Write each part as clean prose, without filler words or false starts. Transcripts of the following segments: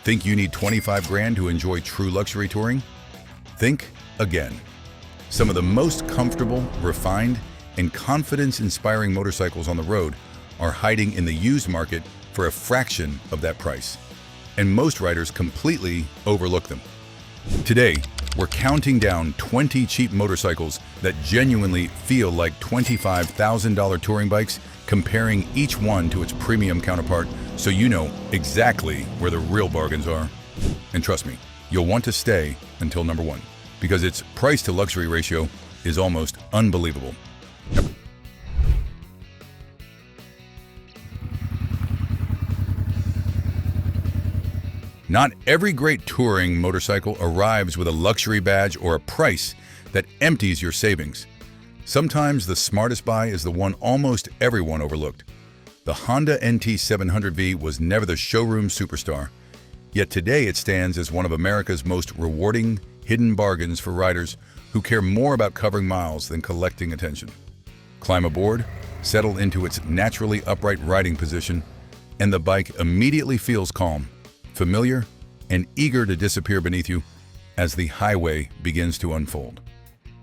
Think you need 25 grand to enjoy true luxury touring? Think again. Some of the most comfortable, refined, and confidence-inspiring motorcycles on the road are hiding in the used market for a fraction of that price. And most riders completely overlook them. Today, we're counting down 20 cheap motorcycles that genuinely feel like $25,000 touring bikes, comparing each one to its premium counterpart so you know exactly where the real bargains are. And trust me, you'll want to stay until number one, because its price to luxury ratio is almost unbelievable. Not every great touring motorcycle arrives with a luxury badge or a price that empties your savings. Sometimes the smartest buy is the one almost everyone overlooked. The Honda NT700V was never the showroom superstar, yet today it stands as one of America's most rewarding hidden bargains for riders who care more about covering miles than collecting attention. Climb aboard, settle into its naturally upright riding position, and the bike immediately feels calm, familiar, and eager to disappear beneath you as the highway begins to unfold.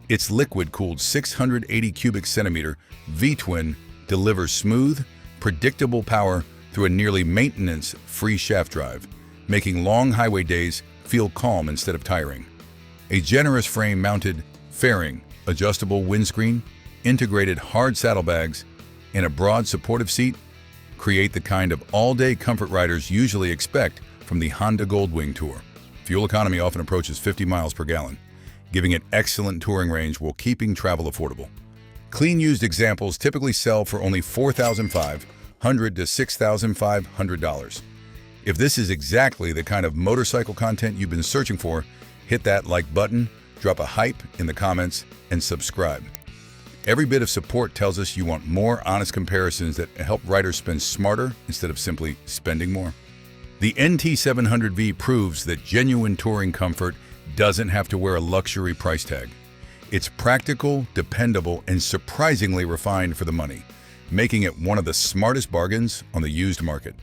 Its liquid-cooled 680 cubic centimeter V-twin delivers smooth, predictable power through a nearly maintenance-free shaft drive, making long highway days feel calm instead of tiring. A generous frame-mounted fairing, adjustable windscreen, integrated hard saddlebags, and a broad supportive seat create the kind of all-day comfort riders usually expect from the Honda Goldwing Tour. Fuel economy often approaches 50 miles per gallon, giving it excellent touring range while keeping travel affordable. Clean used examples typically sell for only $4,500 to $6,500. If this is exactly the kind of motorcycle content you've been searching for, hit that like button, drop a hype in the comments, and subscribe. Every bit of support tells us you want more honest comparisons that help riders spend smarter instead of simply spending more. The NT700V proves that genuine touring comfort doesn't have to wear a luxury price tag. It's practical, dependable, and surprisingly refined for the money, making it one of the smartest bargains on the used market.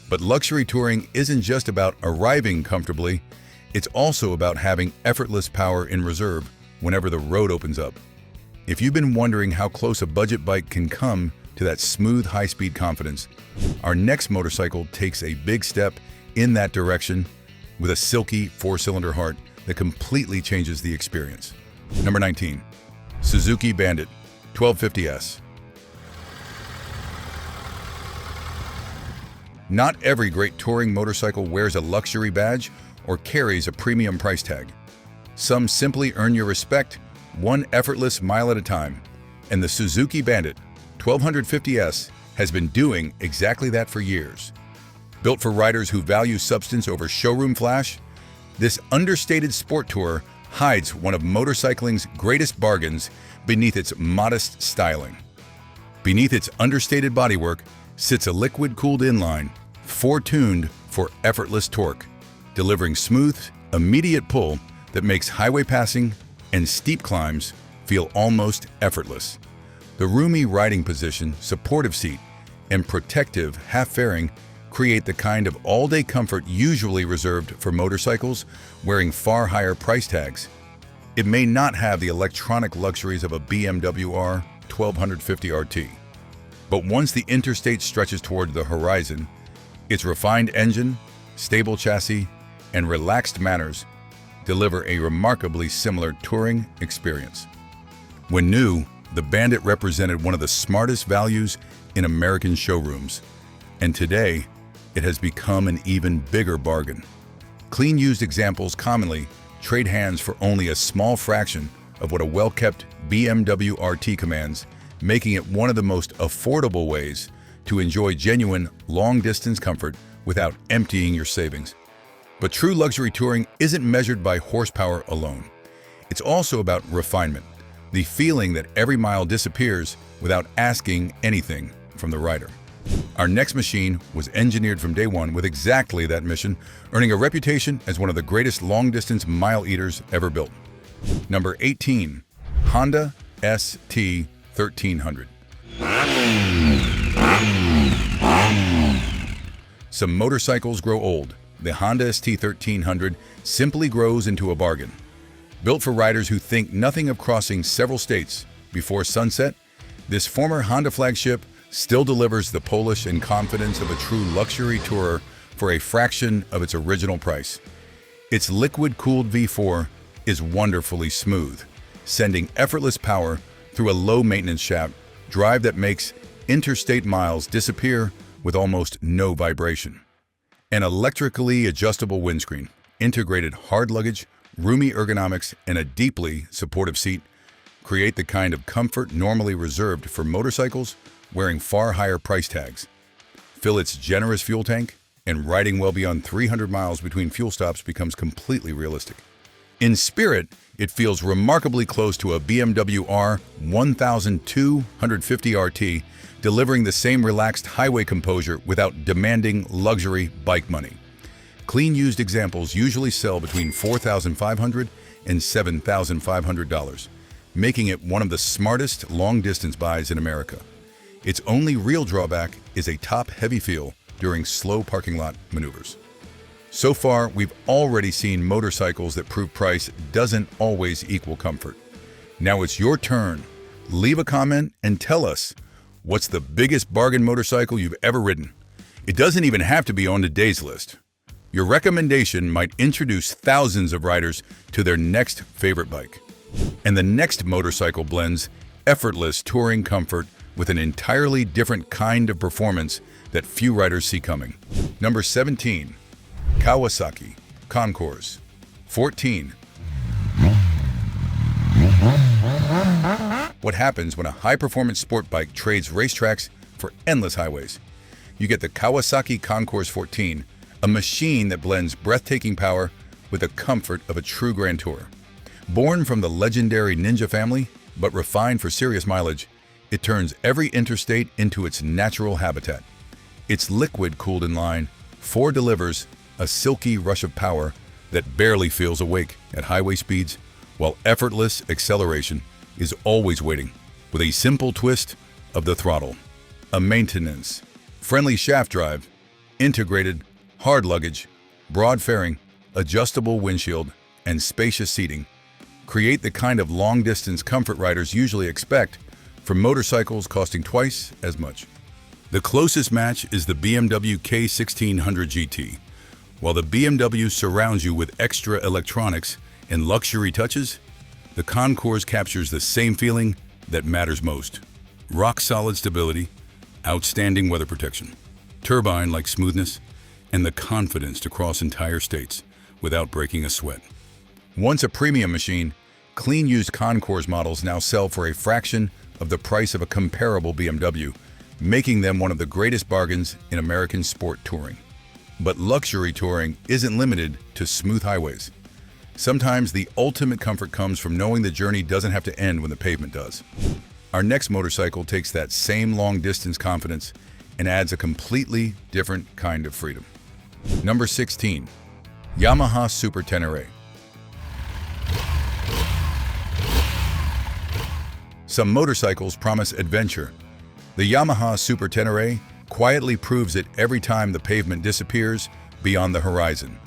But luxury touring isn't just about arriving comfortably, it's also about having effortless power in reserve whenever the road opens up. If you've been wondering how close a budget bike can come to that smooth, high-speed confidence, our next motorcycle takes a big step in that direction with a silky four-cylinder heart that completely changes the experience. Number 19. Suzuki Bandit 1250S. Not every great touring motorcycle wears a luxury badge or carries a premium price tag. Some simply earn your respect one effortless mile at a time, and the Suzuki Bandit 1250S has been doing exactly that for years. Built for riders who value substance over showroom flash, this understated sport tourer hides one of motorcycling's greatest bargains beneath its modest styling. Beneath its understated bodywork sits a liquid-cooled inline, four-tuned for effortless torque, delivering smooth, immediate pull that makes highway passing and steep climbs feel almost effortless. The roomy riding position, supportive seat, and protective half fairing create the kind of all-day comfort usually reserved for motorcycles wearing far higher price tags. It may not have the electronic luxuries of a BMW R1250 RT, but once the interstate stretches toward the horizon, its refined engine, stable chassis, and relaxed manners deliver a remarkably similar touring experience. When new, the Bandit represented one of the smartest values in American showrooms, and today, it has become an even bigger bargain. Clean used examples commonly trade hands for only a small fraction of what a well-kept BMW RT commands, making it one of the most affordable ways to enjoy genuine long-distance comfort without emptying your savings. But true luxury touring isn't measured by horsepower alone. It's also about refinement, the feeling that every mile disappears without asking anything from the rider. Our next machine was engineered from day one with exactly that mission, earning a reputation as one of the greatest long-distance mile eaters ever built. Number 18. Honda ST1300. Some motorcycles grow old, the Honda ST1300 simply grows into a bargain. Built for riders who think nothing of crossing several states before sunset, this former Honda flagship still delivers the polish and confidence of a true luxury tourer for a fraction of its original price. Its liquid-cooled V4 is wonderfully smooth, sending effortless power through a low-maintenance shaft drive that makes interstate miles disappear with almost no vibration. An electrically adjustable windscreen, integrated hard luggage, roomy ergonomics, and a deeply supportive seat create the kind of comfort normally reserved for motorcycles wearing far higher price tags. Fill its generous fuel tank, and riding well beyond 300 miles between fuel stops becomes completely realistic. In spirit, it feels remarkably close to a BMW R1250 RT, delivering the same relaxed highway composure without demanding luxury bike money. Clean used examples usually sell between $4,500 and $7,500, making it one of the smartest long-distance buys in America. Its only real drawback is a top-heavy feel during slow parking lot maneuvers. So far, we've already seen motorcycles that prove price doesn't always equal comfort. Now it's your turn. Leave a comment and tell us, what's the biggest bargain motorcycle you've ever ridden? It doesn't even have to be on today's list. Your recommendation might introduce thousands of riders to their next favorite bike. And the next motorcycle blends effortless touring comfort with an entirely different kind of performance that few riders see coming. Number 17. Kawasaki Concours 14. What happens when a high-performance sport bike trades racetracks for endless highways? You get the Kawasaki Concours 14, a machine that blends breathtaking power with the comfort of a true Grand Tour. Born from the legendary Ninja family, but refined for serious mileage, it turns every interstate into its natural habitat. Its liquid-cooled inline 4 delivers a silky rush of power that barely feels awake at highway speeds, while effortless acceleration is always waiting with a simple twist of the throttle. A maintenance-friendly shaft drive, integrated hard luggage, broad fairing, adjustable windshield, and spacious seating create the kind of long-distance comfort riders usually expect from motorcycles costing twice as much. The closest match is the BMW K1600 GT. While the BMW surrounds you with extra electronics and luxury touches, the Concours captures the same feeling that matters most. Rock-solid stability, outstanding weather protection, turbine-like smoothness, and the confidence to cross entire states without breaking a sweat. Once a premium machine, clean used Concours models now sell for a fraction of the price of a comparable BMW, making them one of the greatest bargains in American sport touring. But luxury touring isn't limited to smooth highways. Sometimes the ultimate comfort comes from knowing the journey doesn't have to end when the pavement does. Our next motorcycle takes that same long-distance confidence and adds a completely different kind of freedom. Number 16. Yamaha Super Tenere. Some motorcycles promise adventure. The Yamaha Super Tenere quietly proves it every time the pavement disappears beyond the horizon.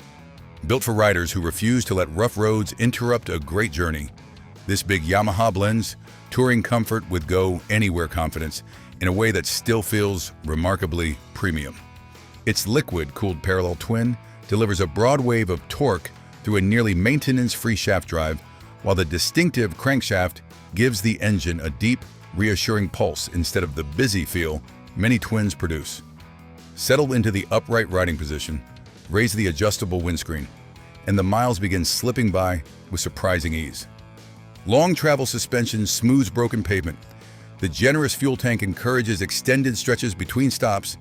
Built for riders who refuse to let rough roads interrupt a great journey, this big Yamaha blends touring comfort with go-anywhere confidence in a way that still feels remarkably premium. Its liquid-cooled parallel twin delivers a broad wave of torque through a nearly maintenance-free shaft drive, while the distinctive crankshaft gives the engine a deep, reassuring pulse instead of the busy feel many twins produce. Settle into the upright riding position, raise the adjustable windscreen, and the miles begin slipping by with surprising ease. Long travel suspension smooths broken pavement, the generous fuel tank encourages extended stretches between stops,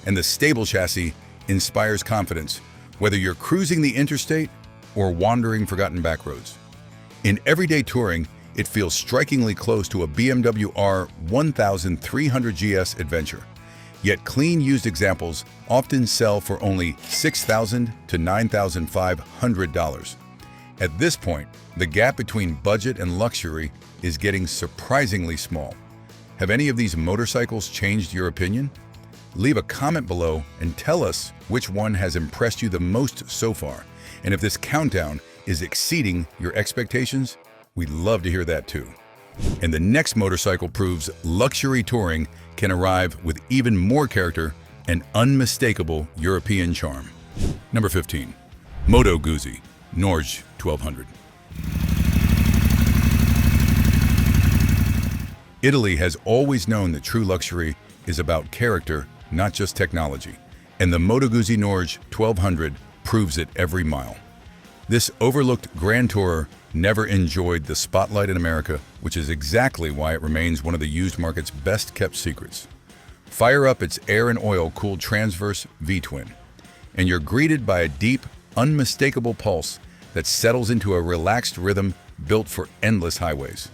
and the stable chassis inspires confidence, whether you're cruising the interstate or wandering forgotten backroads. In everyday touring, it feels strikingly close to a BMW R1300 GS adventure. Yet clean used examples often sell for only $6,000 to $9,500. At this point, the gap between budget and luxury is getting surprisingly small. Have any of these motorcycles changed your opinion? Leave a comment below and tell us which one has impressed you the most so far. And if this countdown is exceeding your expectations, we'd love to hear that too. And the next motorcycle proves luxury touring can arrive with even more character and unmistakable European charm. Number 15. Moto Guzzi, Norge 1200. Italy has always known that true luxury is about character, not just technology, and the Moto Guzzi Norge 1200 proves it every mile. This overlooked Grand Tourer never enjoyed the spotlight in America, which is exactly why it remains one of the used market's best-kept secrets. Fire up its air and oil-cooled transverse V-twin, and you're greeted by a deep, unmistakable pulse that settles into a relaxed rhythm built for endless highways.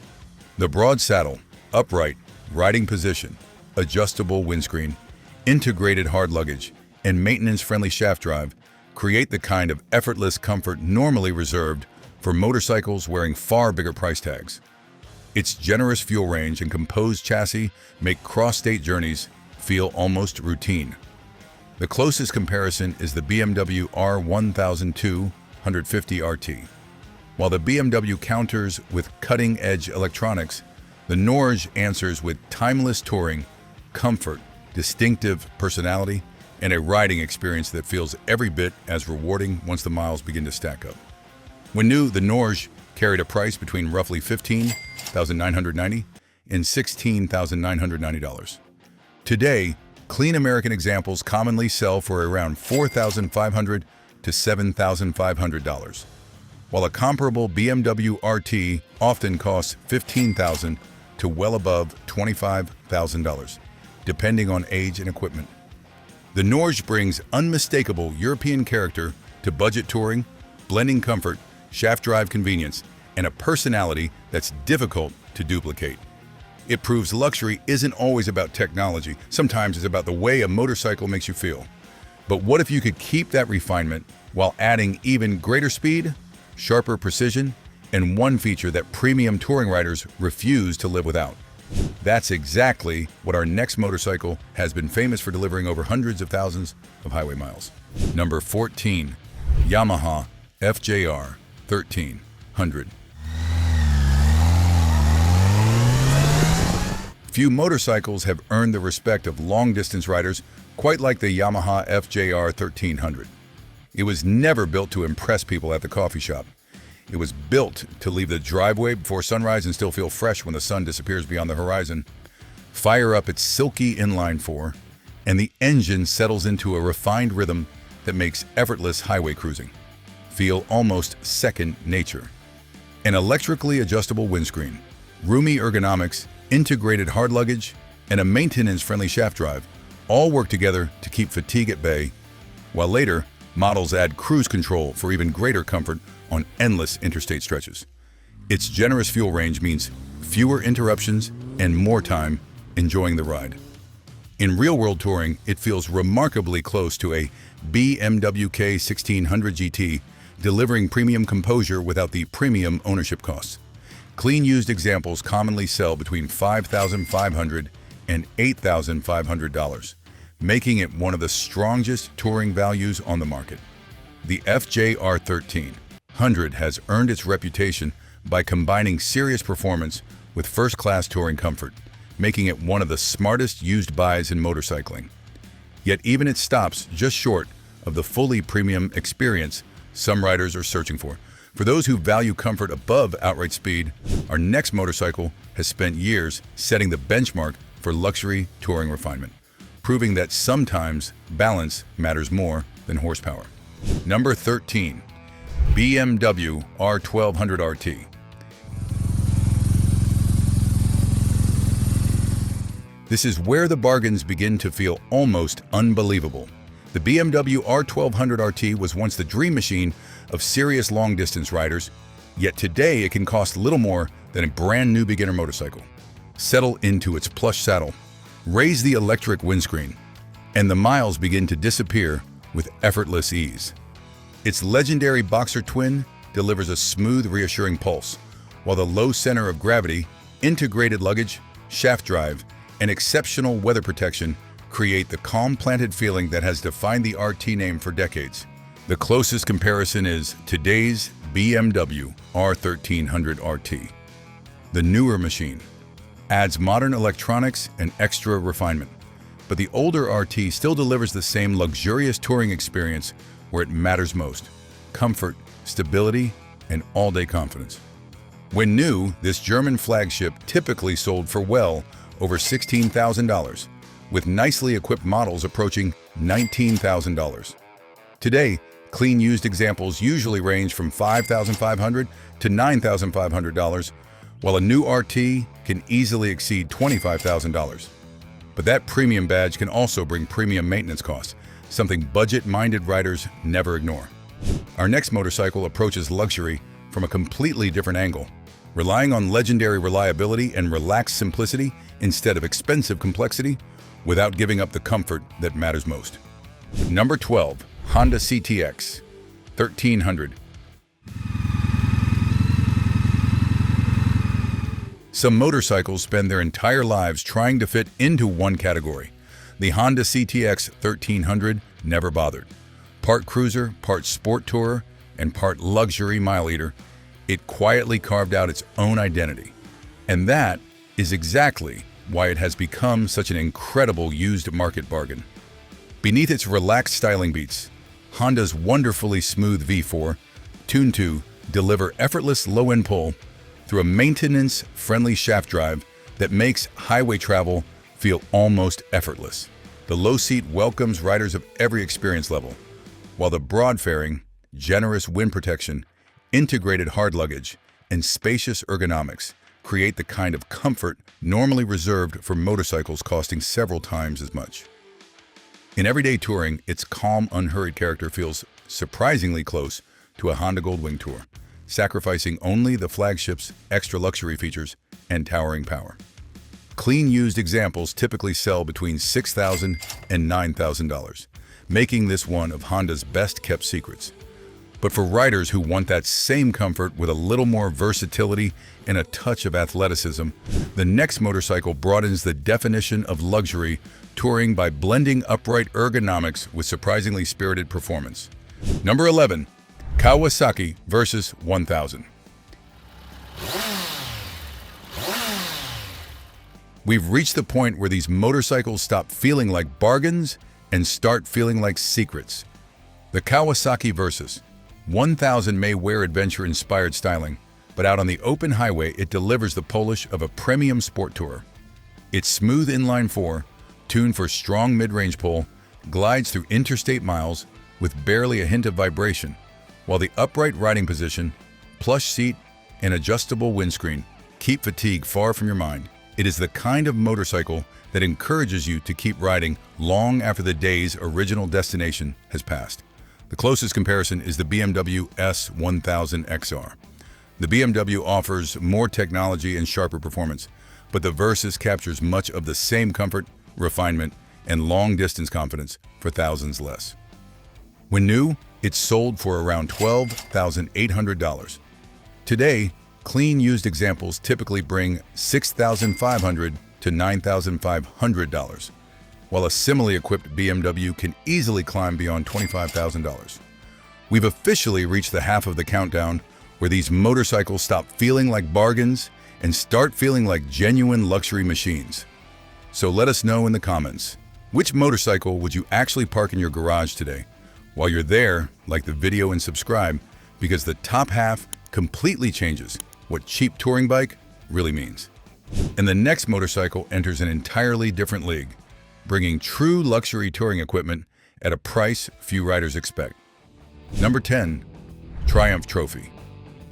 The broad saddle, upright riding position, adjustable windscreen, integrated hard luggage, and maintenance-friendly shaft drive create the kind of effortless comfort normally reserved for motorcycles wearing far bigger price tags. Its generous fuel range and composed chassis make cross-state journeys feel almost routine. The closest comparison is the BMW R1200 RT. While the BMW counters with cutting-edge electronics, the Norge answers with timeless touring, comfort, distinctive personality, and a riding experience that feels every bit as rewarding once the miles begin to stack up. When new, the Norge carried a price between roughly $15,990 and $16,990. Today, clean American examples commonly sell for around $4,500 to $7,500, while a comparable BMW RT often costs $15,000 to well above $25,000, depending on age and equipment. The Norge brings unmistakable European character to budget touring, blending comfort, shaft drive convenience, and a personality that's difficult to duplicate. It proves luxury isn't always about technology. Sometimes it's about the way a motorcycle makes you feel. But what if you could keep that refinement while adding even greater speed, sharper precision, and one feature that premium touring riders refuse to live without? That's exactly what our next motorcycle has been famous for, delivering over hundreds of thousands of highway miles. Number 14. Yamaha FJR1300. Few motorcycles have earned the respect of long-distance riders quite like the Yamaha FJR1300. It was never built to impress people at the coffee shop. It was built to leave the driveway before sunrise and still feel fresh when the sun disappears beyond the horizon. Fire up its silky inline-4, and the engine settles into a refined rhythm that makes effortless highway cruising feel almost second nature. An electrically adjustable windscreen, roomy ergonomics, integrated hard luggage, and a maintenance-friendly shaft drive all work together to keep fatigue at bay, while later models add cruise control for even greater comfort on endless interstate stretches. Its generous fuel range means fewer interruptions and more time enjoying the ride. In real-world touring, it feels remarkably close to a BMW K1600 GT, delivering premium composure without the premium ownership costs. Clean used examples commonly sell between $5,500 and $8,500, making it one of the strongest touring values on the market. The FJR1300 has earned its reputation by combining serious performance with first-class touring comfort, making it one of the smartest used buys in motorcycling. Yet even it stops just short of the fully premium experience some riders are searching for. For those who value comfort above outright speed, our next motorcycle has spent years setting the benchmark for luxury touring refinement, proving that sometimes balance matters more than horsepower. Number 13. BMW R1200 RT. This is where the bargains begin to feel almost unbelievable. The BMW R1200 RT was once the dream machine of serious long-distance riders, yet today it can cost little more than a brand new beginner motorcycle. Settle into its plush saddle, raise the electric windscreen, and the miles begin to disappear with effortless ease. Its legendary boxer twin delivers a smooth, reassuring pulse, while the low center of gravity, integrated luggage, shaft drive, and exceptional weather protection create the calm planted feeling that has defined the RT name for decades. The closest comparison is today's BMW R1300 RT. The newer machine adds modern electronics and extra refinement, but the older RT still delivers the same luxurious touring experience where it matters most: comfort, stability, and all-day confidence. When new, this German flagship typically sold for well over $16,000, with nicely equipped models approaching $19,000. Today, clean used examples usually range from $5,500 to $9,500, while a new RT can easily exceed $25,000. But that premium badge can also bring premium maintenance costs, something budget-minded riders never ignore. Our next motorcycle approaches luxury from a completely different angle, relying on legendary reliability and relaxed simplicity instead of expensive complexity, without giving up the comfort that matters most. Number 12. Honda CTX 1300. Some motorcycles spend their entire lives trying to fit into one category. The Honda CTX 1300 never bothered. Part cruiser, part sport tourer, and part luxury mile eater, it quietly carved out its own identity. And that is exactly why it has become such an incredible used market bargain. Beneath its relaxed styling beats, Honda's wonderfully smooth V4, tuned to deliver effortless low-end pull through a maintenance-friendly shaft drive that makes highway travel feel almost effortless. The low seat welcomes riders of every experience level, while the broad fairing, generous wind protection, integrated hard luggage, and spacious ergonomics create the kind of comfort normally reserved for motorcycles costing several times as much. In everyday touring, its calm, unhurried character feels surprisingly close to a Honda Goldwing Tour, sacrificing only the flagship's extra luxury features and towering power. Clean used examples typically sell between $6,000 and $9,000, making this one of Honda's best-kept secrets. But for riders who want that same comfort with a little more versatility and a touch of athleticism, the next motorcycle broadens the definition of luxury touring by blending upright ergonomics with surprisingly spirited performance. Number 11. Kawasaki Versys 1000. We've reached the point where these motorcycles stop feeling like bargains and start feeling like secrets. The Kawasaki Versys 1000 may wear adventure-inspired styling, but out on the open highway it delivers the polish of a premium sport tourer. Its smooth inline 4, tuned for strong mid-range pull, glides through interstate miles with barely a hint of vibration, while the upright riding position, plush seat, and adjustable windscreen keep fatigue far from your mind. It is the kind of motorcycle that encourages you to keep riding long after the day's original destination has passed. The closest comparison is the BMW S1000 XR. The BMW offers more technology and sharper performance, but the Versys captures much of the same comfort, refinement, and long-distance confidence for thousands less. When new, it's sold for around $12,800. Today, clean used examples typically bring $6,500 to $9,500, while a similarly equipped BMW can easily climb beyond $25,000. We've officially reached the half of the countdown where these motorcycles stop feeling like bargains and start feeling like genuine luxury machines. So let us know in the comments, which motorcycle would you actually park in your garage today? While you're there, like the video and subscribe, because the top half completely changes what cheap touring bike really means. And the next motorcycle enters an entirely different league, bringing true luxury touring equipment at a price few riders expect. Number 10. Triumph Trophy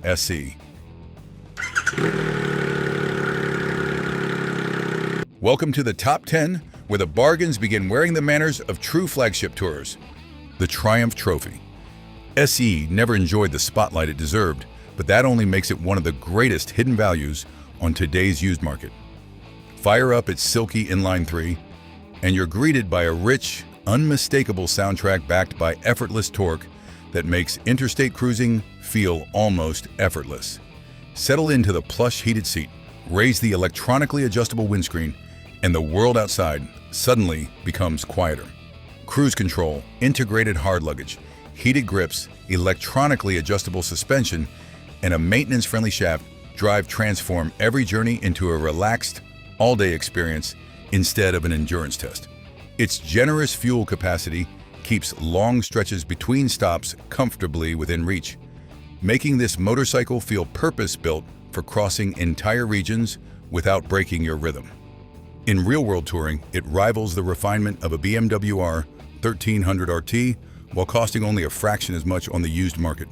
SE. Welcome to the top 10, where the bargains begin wearing the manners of true flagship tourers. The Triumph Trophy SE never enjoyed the spotlight it deserved, but that only makes it one of the greatest hidden values on today's used market. Fire up its silky inline 3, and you're greeted by a rich, unmistakable soundtrack backed by effortless torque that makes interstate cruising feel almost effortless. Settle into the plush heated seat, raise the electronically adjustable windscreen, and the world outside suddenly becomes quieter. Cruise control, integrated hard luggage, heated grips, electronically adjustable suspension, and a maintenance-friendly shaft drive transform every journey into a relaxed, all-day experience instead of an endurance test. Its generous fuel capacity keeps long stretches between stops comfortably within reach, making this motorcycle feel purpose-built for crossing entire regions without breaking your rhythm. In real-world touring, it rivals the refinement of a BMW R1300 RT while costing only a fraction as much on the used market.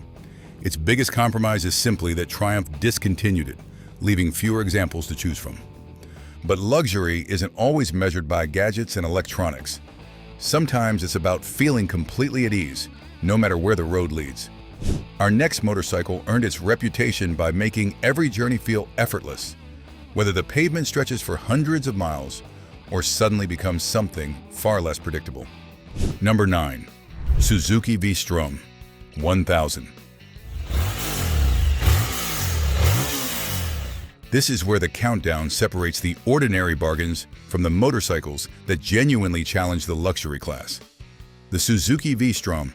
Its biggest compromise is simply that Triumph discontinued it, leaving fewer examples to choose from. But luxury isn't always measured by gadgets and electronics. Sometimes it's about feeling completely at ease, no matter where the road leads. Our next motorcycle earned its reputation by making every journey feel effortless, whether the pavement stretches for hundreds of miles or suddenly becomes something far less predictable. Number 9. Suzuki V-Strom 1000. This is where the countdown separates the ordinary bargains from the motorcycles that genuinely challenge the luxury class. The Suzuki V-Strom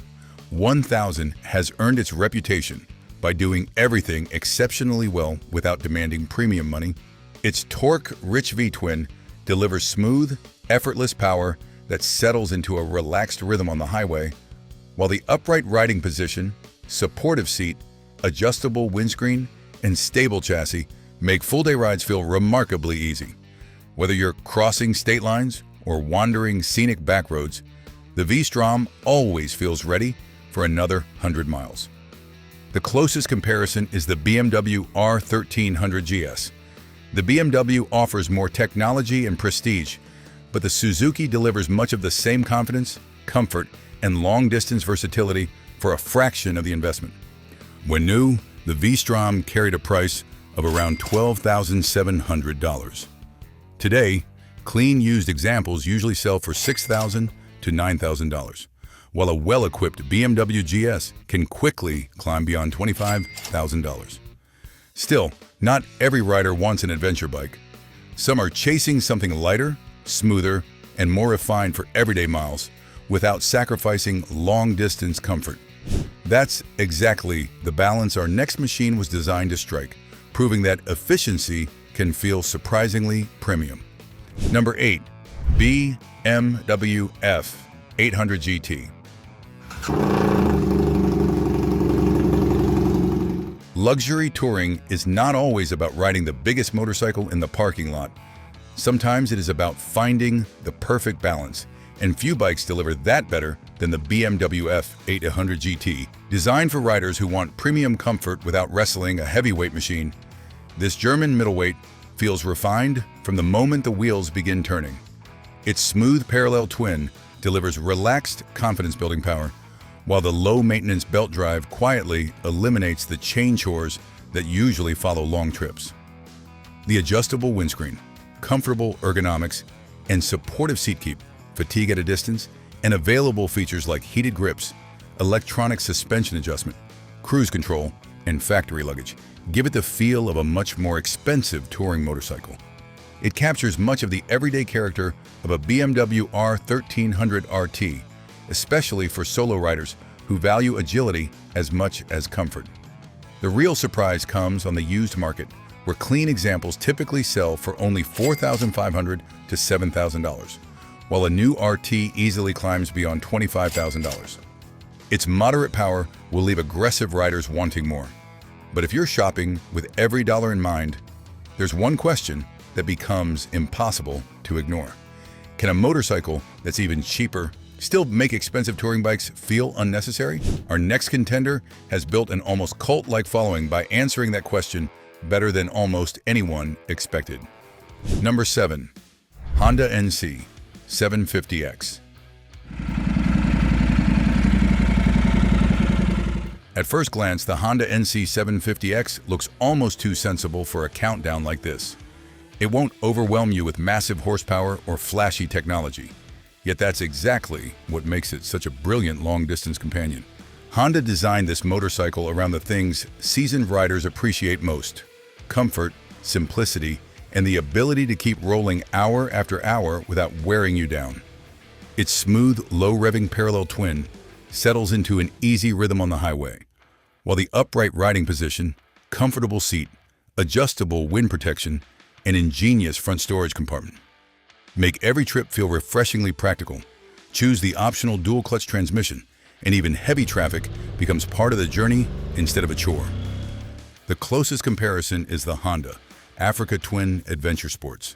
1000 has earned its reputation by doing everything exceptionally well without demanding premium money. Its torque-rich V-twin delivers smooth, effortless power that settles into a relaxed rhythm on the highway, while the upright riding position, supportive seat, adjustable windscreen, and stable chassis make full-day rides feel remarkably easy. Whether you're crossing state lines or wandering scenic back roads, the V-Strom always feels ready for another 100 miles. The closest comparison is the BMW R1300 GS. The BMW offers more technology and prestige, but the Suzuki delivers much of the same confidence, comfort, and long-distance versatility for a fraction of the investment. When new, the V-Strom carried a price of around $12,700. Today, clean used examples usually sell for $6,000 to $9,000, while a well-equipped BMW GS can quickly climb beyond $25,000. Still, not every rider wants an adventure bike. Some are chasing something lighter, smoother, and more refined for everyday miles without sacrificing long-distance comfort. That's exactly the balance our next machine was designed to strike, proving that efficiency can feel surprisingly premium. Number 8. BMW F800 GT. Luxury touring is not always about riding the biggest motorcycle in the parking lot. Sometimes it is about finding the perfect balance, and few bikes deliver that better than the BMW F800 GT. Designed for riders who want premium comfort without wrestling a heavyweight machine, this German middleweight feels refined from the moment the wheels begin turning. Its smooth parallel twin delivers relaxed confidence-building power, while the low-maintenance belt drive quietly eliminates the chain chores that usually follow long trips. The adjustable windscreen, comfortable ergonomics, and supportive seat keep fatigue at a distance, and available features like heated grips, electronic suspension adjustment, cruise control, and factory luggage give it the feel of a much more expensive touring motorcycle. It captures much of the everyday character of a BMW R1300 RT, especially for solo riders who value agility as much as comfort. The real surprise comes on the used market, where clean examples typically sell for only $4,500 to $7,000, while a new RT easily climbs beyond $25,000. Its moderate power will leave aggressive riders wanting more. But if you're shopping with every dollar in mind, there's one question that becomes impossible to ignore. Can a motorcycle that's even cheaper still make expensive touring bikes feel unnecessary? Our next contender has built an almost cult-like following by answering that question better than almost anyone expected. Number 7. Honda NC 750X. At first glance, the Honda NC 750X looks almost too sensible for a countdown like this. It won't overwhelm you with massive horsepower or flashy technology. Yet that's exactly what makes it such a brilliant long-distance companion. Honda designed this motorcycle around the things seasoned riders appreciate most: comfort, simplicity, and the ability to keep rolling hour after hour without wearing you down. Its smooth, low-revving parallel twin settles into an easy rhythm on the highway, while the upright riding position, comfortable seat, adjustable wind protection, and ingenious front storage compartment make every trip feel refreshingly practical. Choose the optional dual-clutch transmission, and even heavy traffic becomes part of the journey instead of a chore. The closest comparison is the Honda Africa Twin Adventure Sports.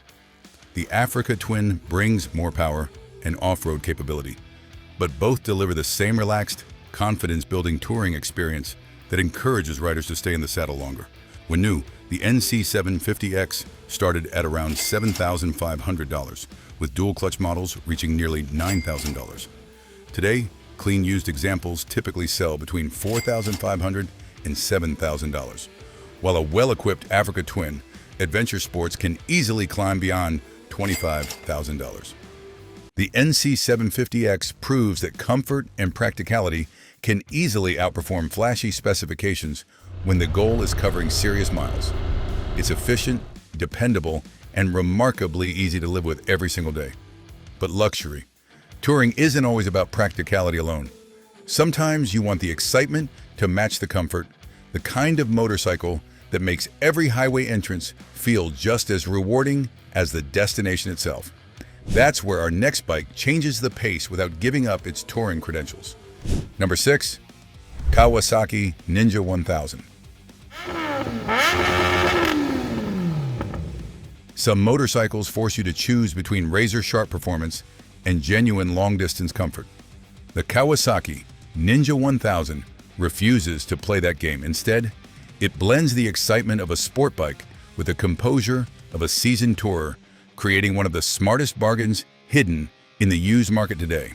The Africa Twin brings more power and off-road capability, but both deliver the same relaxed, confidence-building touring experience that encourages riders to stay in the saddle longer. When new, the NC750X started at around $7,500, with dual-clutch models reaching nearly $9,000. Today, clean used examples typically sell between $4,500 and $7,000, while a well-equipped Africa Twin Adventure Sports can easily climb beyond $25,000. The NC750X proves that comfort and practicality can easily outperform flashy specifications when the goal is covering serious miles. It's efficient, dependable, and remarkably easy to live with every single day. But luxury. Touring isn't always about practicality alone. Sometimes you want the excitement to match the comfort, the kind of motorcycle that makes every highway entrance feel just as rewarding as the destination itself. That's where our next bike changes the pace without giving up its touring credentials. Number 6, Kawasaki Ninja 1000. Some motorcycles force you to choose between razor-sharp performance and genuine long-distance comfort. The Kawasaki Ninja 1000 refuses to play that game. Instead, it blends the excitement of a sport bike with the composure of a seasoned tourer, creating one of the smartest bargains hidden in the used market today.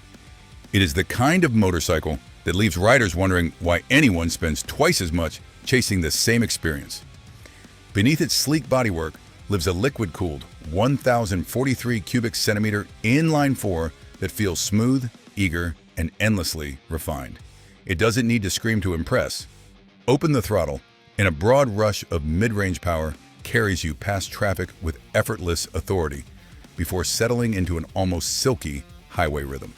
It is the kind of motorcycle that leaves riders wondering why anyone spends twice as much chasing the same experience. Beneath its sleek bodywork lives a liquid-cooled 1,043 cubic centimeter inline-4 that feels smooth, eager, and endlessly refined. It doesn't need to scream to impress. Open the throttle, and a broad rush of mid-range power carries you past traffic with effortless authority before settling into an almost silky highway rhythm.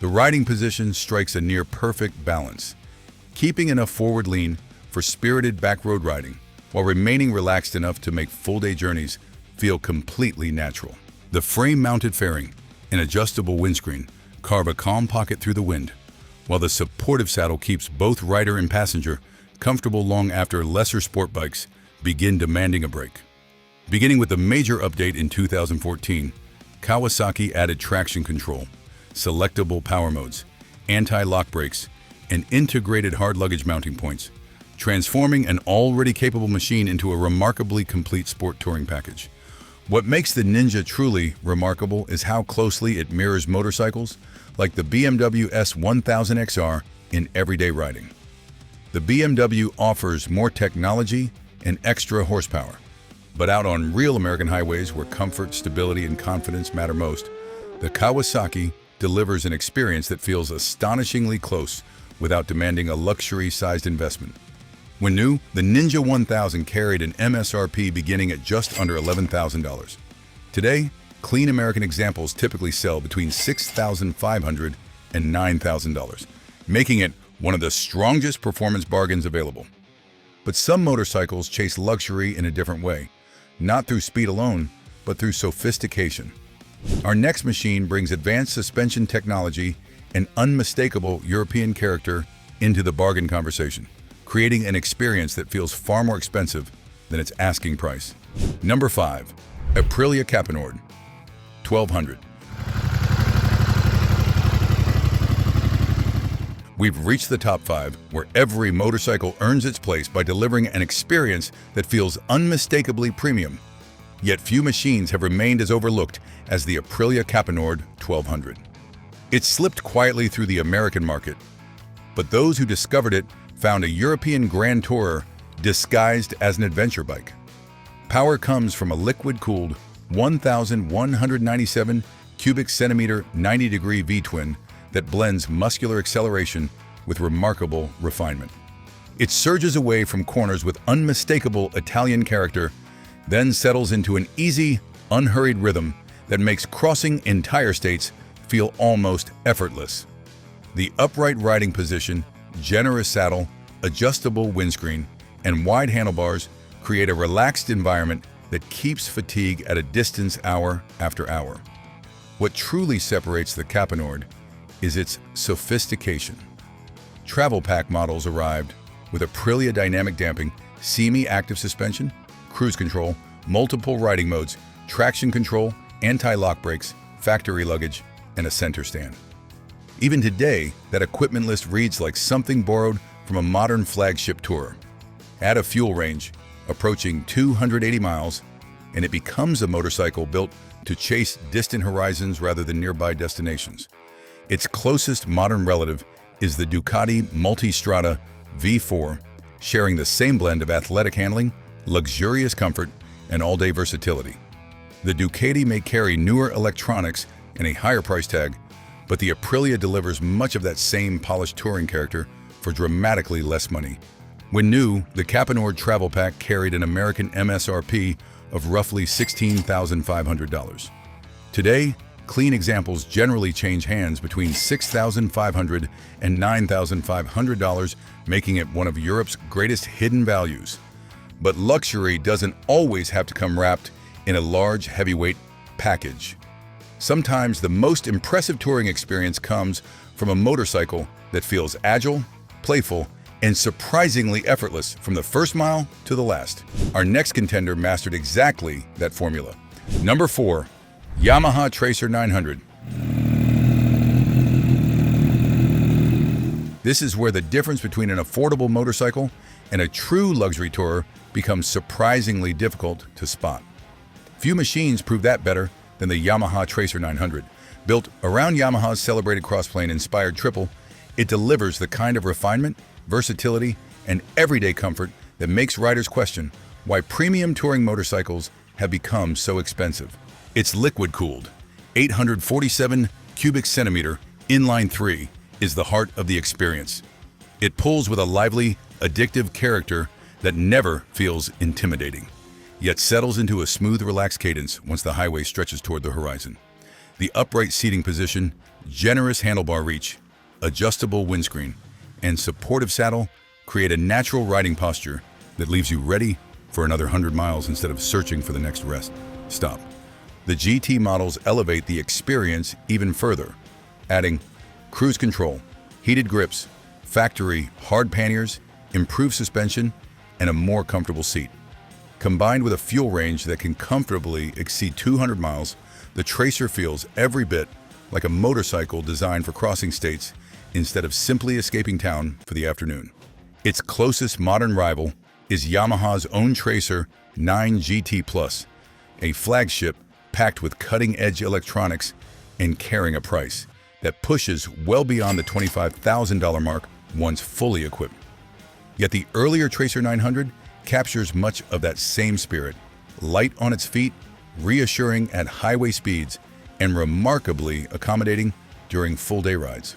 The riding position strikes a near-perfect balance, keeping enough forward lean for spirited backroad riding, while remaining relaxed enough to make full-day journeys feel completely natural. The frame-mounted fairing and adjustable windscreen carve a calm pocket through the wind, while the supportive saddle keeps both rider and passenger comfortable long after lesser sport bikes begin demanding a break. Beginning with the major update in 2014, Kawasaki added traction control, selectable power modes, anti-lock brakes, and integrated hard luggage mounting points, transforming an already capable machine into a remarkably complete sport touring package. What makes the Ninja truly remarkable is how closely it mirrors motorcycles like the BMW S1000XR in everyday riding. The BMW offers more technology and extra horsepower, but out on real American highways where comfort, stability, and confidence matter most, the Kawasaki delivers an experience that feels astonishingly close without demanding a luxury-sized investment. When new, the Ninja 1000 carried an MSRP beginning at just under $11,000. Today, clean American examples typically sell between $6,500 and $9,000, making it one of the strongest performance bargains available. But some motorcycles chase luxury in a different way, not through speed alone, but through sophistication. Our next machine brings advanced suspension technology and unmistakable European character into the bargain conversation, creating an experience that feels far more expensive than its asking price. Number 5, Aprilia Caponord 1200. We've reached the top 5, where every motorcycle earns its place by delivering an experience that feels unmistakably premium. Yet few machines have remained as overlooked as the Aprilia Caponord 1200. It slipped quietly through the American market, but those who discovered it found a European grand tourer disguised as an adventure bike. Power comes from a liquid-cooled 1,197 cubic centimeter 90-degree V-twin that blends muscular acceleration with remarkable refinement. It surges away from corners with unmistakable Italian character, then settles into an easy, unhurried rhythm that makes crossing entire states feel almost effortless. The upright riding position, generous saddle, adjustable windscreen, and wide handlebars create a relaxed environment that keeps fatigue at a distance hour after hour. What truly separates the Caponord is its sophistication. Travel pack models arrived with Aprilia dynamic damping, semi-active suspension, cruise control, multiple riding modes, traction control, anti-lock brakes, factory luggage, and a center stand. Even today, that equipment list reads like something borrowed from a modern flagship tourer. Add a fuel range approaching 280 miles, and it becomes a motorcycle built to chase distant horizons rather than nearby destinations. Its closest modern relative is the Ducati Multistrada V4, sharing the same blend of athletic handling, luxurious comfort, and all-day versatility. The 𝐏𝐄𝐑 may carry newer electronics and a higher price tag, but the Aprilia delivers much of that same polished touring character for dramatically less money. When new, the Caponord Travel Pack carried an American MSRP of roughly $16,500. Today, clean examples generally change hands between $6,500 and $9,500, making it one of Europe's greatest hidden values. But luxury doesn't always have to come wrapped in a large, heavyweight package. Sometimes the most impressive touring experience comes from a motorcycle that feels agile, playful, and surprisingly effortless from the first mile to the last. Our next contender mastered exactly that formula. Number 4. Yamaha Tracer 900. This is where the difference between an affordable motorcycle and a true luxury tourer becomes surprisingly difficult to spot. Few machines prove that better than the Yamaha Tracer 900. Built around Yamaha's celebrated crossplane-inspired triple, it delivers the kind of refinement, versatility, and everyday comfort that makes riders question why premium touring motorcycles have become so expensive. Its liquid-cooled, 847 cubic centimeter inline 3 is the heart of the experience. It pulls with a lively, addictive character that never feels intimidating, yet settles into a smooth, relaxed cadence once the highway stretches toward the horizon. The upright seating position, generous handlebar reach, adjustable windscreen, and supportive saddle create a natural riding posture that leaves you ready for another 100 miles instead of searching for the next rest stop. The GT models elevate the experience even further, adding cruise control, heated grips, factory hard panniers, improved suspension, and a more comfortable seat. Combined with a fuel range that can comfortably exceed 200 miles, the Tracer feels every bit like a motorcycle designed for crossing states instead of simply escaping town for the afternoon. Its closest modern rival is Yamaha's own Tracer 9 GT Plus, a flagship packed with cutting-edge electronics and carrying a price that pushes well beyond the $25,000 mark once fully equipped. Yet the earlier Tracer 900 captures much of that same spirit, light on its feet, reassuring at highway speeds, and remarkably accommodating during full-day rides.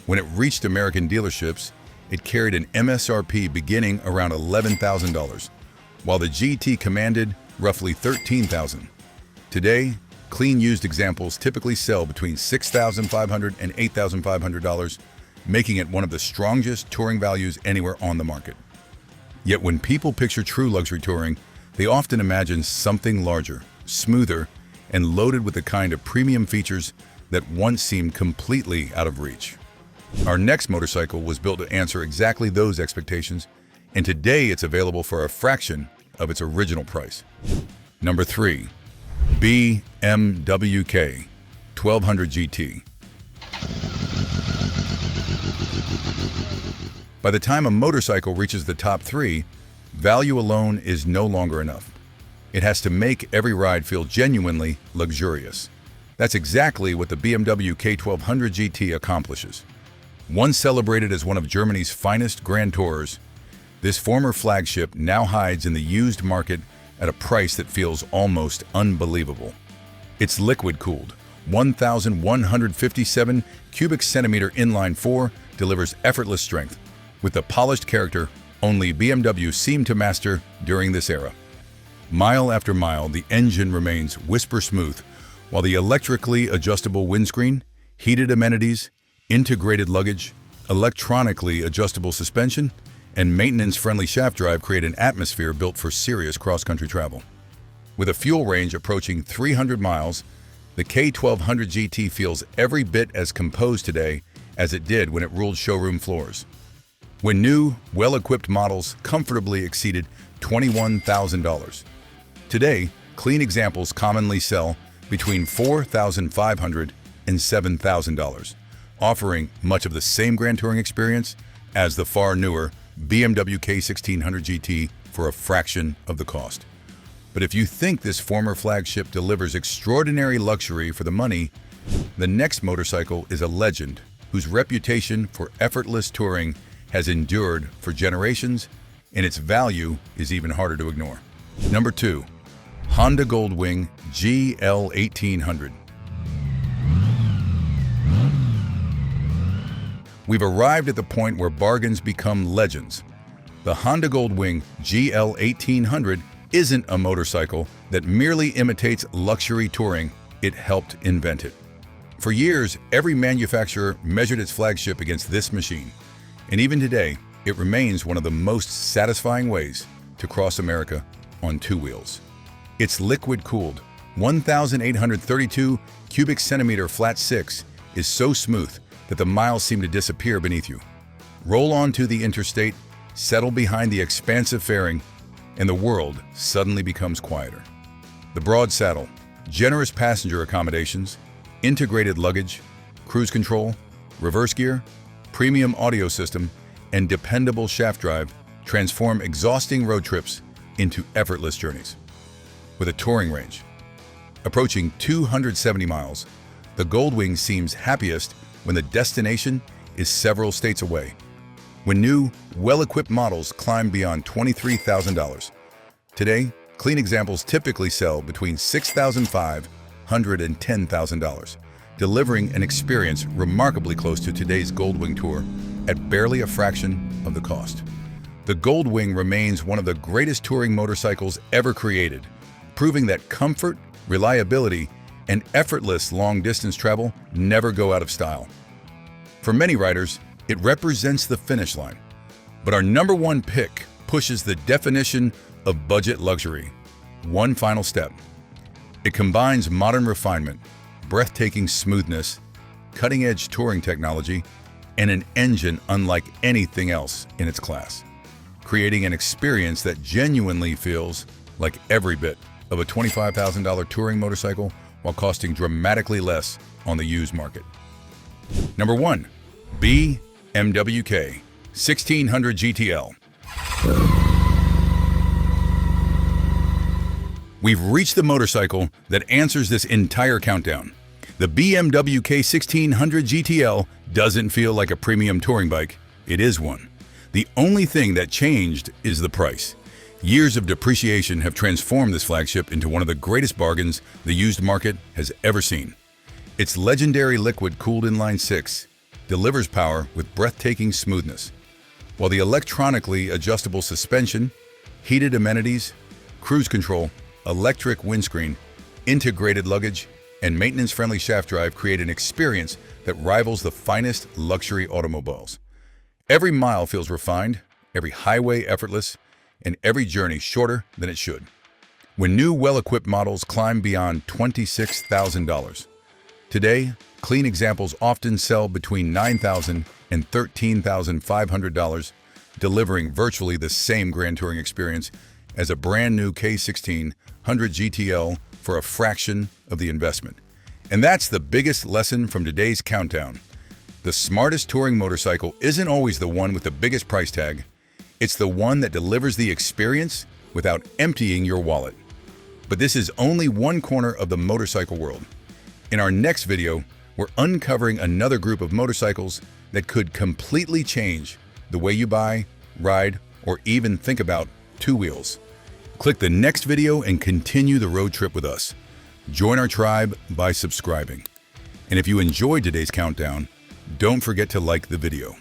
When it reached American dealerships, it carried an MSRP beginning around $11,000, while the GT commanded roughly $13,000. Today, clean used examples typically sell between $6,500 and $8,500, making it one of the strongest touring values anywhere on the market. Yet when people picture true luxury touring, they often imagine something larger, smoother, and loaded with the kind of premium features that once seemed completely out of reach. Our next motorcycle was built to answer exactly those expectations, and today it's available for a fraction of its original price. Number 3. BMW K1600 GT. By the time a motorcycle reaches the top 3, value alone is no longer enough. It has to make every ride feel genuinely luxurious. That's exactly what the BMW K1600 GT accomplishes. Once celebrated as one of Germany's finest grand tourers, this former flagship now hides in the used market at a price that feels almost unbelievable. Its liquid-cooled, 1,157 cubic centimeter inline 4 delivers effortless strength, with the polished character only BMW seemed to master during this era. Mile after mile, the engine remains whisper smooth, while the electrically adjustable windscreen, heated amenities, integrated luggage, electronically adjustable suspension, and maintenance-friendly shaft drive create an atmosphere built for serious cross-country travel. With a fuel range approaching 300 miles, the K1200 GT feels every bit as composed today as it did when it ruled showroom floors. When new, well-equipped models comfortably exceeded $21,000. Today, clean examples commonly sell between $4,500 and $7,000, offering much of the same Grand Touring experience as the far newer BMW K1600 GT for a fraction of the cost. But if you think this former flagship delivers extraordinary luxury for the money, the next motorcycle is a legend whose reputation for effortless touring has endured for generations, and its value is even harder to ignore. Number 2. Honda Goldwing GL1800. We've arrived at the point where bargains become legends. The Honda Goldwing GL1800 isn't a motorcycle that merely imitates luxury touring, it helped invent it. For years, every manufacturer measured its flagship against this machine, and even today, it remains one of the most satisfying ways to cross America on two wheels. Its liquid-cooled 1,832 cubic centimeter flat six is so smooth that the miles seem to disappear beneath you. Roll onto the interstate, settle behind the expansive fairing, and the world suddenly becomes quieter. The broad saddle, generous passenger accommodations, integrated luggage, cruise control, reverse gear, premium audio system, and dependable shaft drive transform exhausting road trips into effortless journeys. With a touring range approaching 270 miles, the Goldwing seems happiest when the destination is several states away. When new, well-equipped models climb beyond $23,000. Today, clean examples typically sell between $6,500 and $10,000, delivering an experience remarkably close to today's Goldwing Tour at barely a fraction of the cost. The Goldwing remains one of the greatest touring motorcycles ever created, proving that comfort, reliability, and effortless long-distance travel never go out of style. For many riders, it represents the finish line. But our number one pick pushes the definition of budget luxury. One final step. It combines modern refinement, breathtaking smoothness, cutting-edge touring technology, and an engine unlike anything else in its class, creating an experience that genuinely feels like every bit of a $25,000 touring motorcycle while costing dramatically less on the used market. Number 1. BMW K1600 GTL. We've reached the motorcycle that answers this entire countdown. The BMW K1600 GTL doesn't feel like a premium touring bike. It is one. The only thing that changed is the price. Years of depreciation have transformed this flagship into one of the greatest bargains the used market has ever seen. Its legendary liquid-cooled inline six delivers power with breathtaking smoothness, while the electronically adjustable suspension, heated amenities, cruise control, electric windscreen, integrated luggage, and maintenance-friendly shaft drive create an experience that rivals the finest luxury automobiles. Every mile feels refined, every highway effortless, and every journey shorter than it should. When new, well-equipped models climb beyond $26,000. Today, clean examples often sell between $9,000 and $13,500, delivering virtually the same Grand Touring experience as a brand new K1600 GTL for a fraction of the investment. And that's the biggest lesson from today's countdown. The smartest touring motorcycle isn't always the one with the biggest price tag. It's the one that delivers the experience without emptying your wallet. But this is only one corner of the motorcycle world. In our next video, we're uncovering another group of motorcycles that could completely change the way you buy, ride, or even think about two wheels. Click the next video and continue the road trip with us. Join our tribe by subscribing. And if you enjoyed today's countdown, don't forget to like the video.